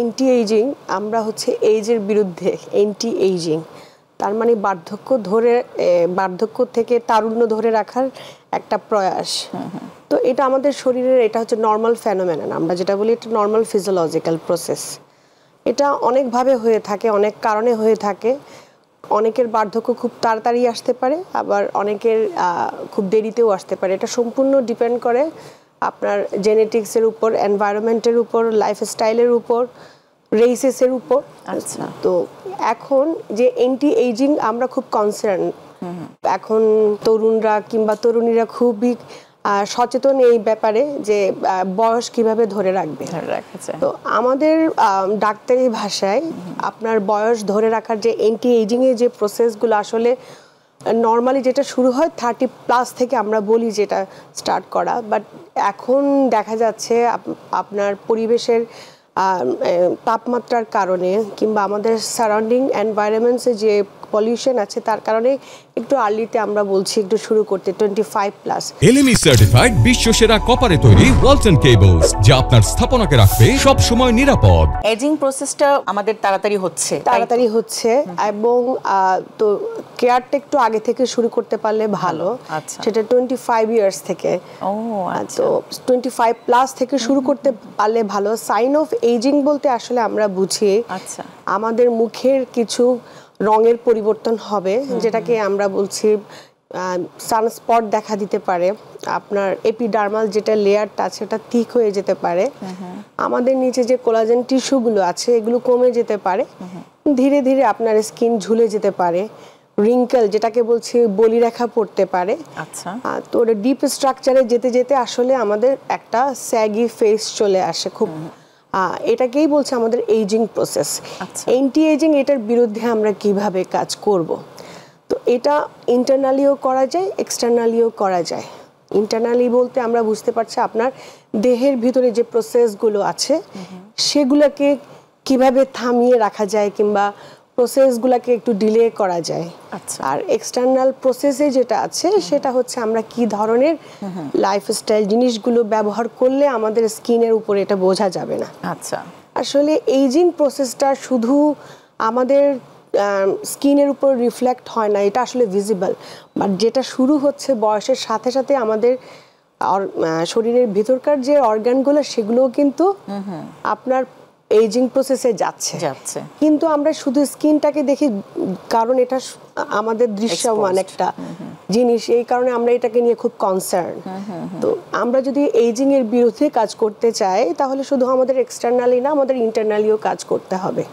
Anti ageing আমরা হচ্ছে এইজের বিরুদ্ধে এন্টি এইজিং, তার মানে বার্ধক্য থেকে তারুণ্য ধরে রাখার একটা প্রয়াস। তো এটা আমাদের শরীরের এটা হচ্ছে নর্মাল ফেনোমেনন, আমরা যেটা বলি এটা নর্মাল ফিজিওলজিক্যাল প্রসেস। এটা অনেকভাবে হয়ে থাকে, অনেক কারণে হয়ে থাকে। অনেকের বার্ধক্য খুব তাড়াতাড়ি আসতে পারে, আবার অনেকের খুব দেরিতেও আসতে পারে। এটা সম্পূর্ণ ডিপেন্ড করে আপনার জেনেটিক্সের উপর, এনভায়রনমেন্টের উপর, লাইফস্টাইলের উপর, রেসেসের উপর। আচ্ছা, তো এখন যে এন্টি এইজিং আমরা খুব কনসার্ন, এখন তরুণরা কিংবা তরুণীরা খুবই সচেতন এই ব্যাপারে যে বয়স কিভাবে ধরে রাখবে। তো আমাদের ডাক্তারি ভাষায় আপনার বয়স ধরে রাখার যে এন্টি এইজিং এর যে প্রসেসগুলো আসলে নর্মালি যেটা শুরু হয় 30+ থেকে আমরা বলি যেটা স্টার্ট করা, বাট এখন দেখা যাচ্ছে আপনার পরিবেশের তাপমাত্রার কারণে কিংবা আমাদের সারাউন্ডিং এনভায়রনমেন্টসে যে পলিউশন আছে তার কারণে একটু আর্লিতে আমরা বলছি একটু শুরু করতে 25+। এলএমই সার্টিফাইড বিশ্বসেরা কপারে তৈরি ওয়ালটন কেবলস, যা আপনার স্থাপনাকে রাখবে সব সময় নিরাপদ। এজিং প্রসেসটা আমাদের তাড়াতাড়ি হচ্ছে এবং তো কেয়ারটা একটু আগে থেকে শুরু করতে পারলে ভালো। সেটা 25 ইয়ার্স থেকে। তো 25+ থেকে শুরু করতে পারলে ভালো। সাইন অফ এইজিং বলতে আসলে আমরা বুঝি আমাদের মুখের কিছু রঙের পরিবর্তন হবে, যেটাকে আমরা বলছি সানস্পট দেখা দিতে পারে, আপনার এপিডার্মাল যেটা লেয়ারটা আছে ওটা থিক হয়ে যেতে পারে, আমাদের নিচে যে কোলাজেন টিস্যুগুলো আছে এগুলো কমে যেতে পারে, ধীরে ধীরে আপনার স্কিন ঝুলে যেতে পারে, রিঙ্কেল যেটাকে বলছি বলিরেখা পড়তে পারে। তো ওটা ডিপ স্ট্রাকচারে যেতে যেতে আসলে আমাদের একটা স্যাগি ফেস চলে আসে। খুব এটাকেই বলছে আমাদের এইজিং প্রসেস। এন্টি এইজিং এটার বিরুদ্ধে আমরা কিভাবে কাজ করব। তো এটা ইন্টারনালিও করা যায়, এক্সটার্নালিও করা যায়। ইন্টারনালি বলতে আমরা বুঝতে পারছি আপনার দেহের ভিতরে যে প্রসেসগুলো আছে সেগুলোকে কিভাবে থামিয়ে রাখা যায় কিংবা প্রসেসগুলোকে একটু ডিলে করা যায়। আর এক্সটার্নাল প্রসেসে যেটা আছে সেটা হচ্ছে আমরা কি ধরনের লাইফস্টাইল জিনিসগুলো ব্যবহার করলে আমাদের স্কিনের উপরে এটা বোঝা যাবে না। আসলে এইজিং প্রসেসটা শুধু আমাদের স্কিনের উপর রিফ্লেক্ট হয় না, এটা আসলে ভিজিবল, বাট যেটা শুরু হচ্ছে বয়সের সাথে সাথে আমাদের শরীরের ভিতরকার যে অর্গানগুলো সেগুলোও কিন্তু আপনার এইজিং প্রসেসে যাচ্ছে। কিন্তু আমরা শুধু স্কিনটাকে দেখি, কারণ এটা আমাদের দৃশ্যমান একটা জিনিস, এই কারণে আমরা এটাকে নিয়ে খুব কনসার্ন। তো আমরা যদি এইজিং এর বিরুদ্ধে কাজ করতে চাই তাহলে শুধু আমাদের এক্সটার্নালি না, আমাদের ইন্টারনালিও কাজ করতে হবে।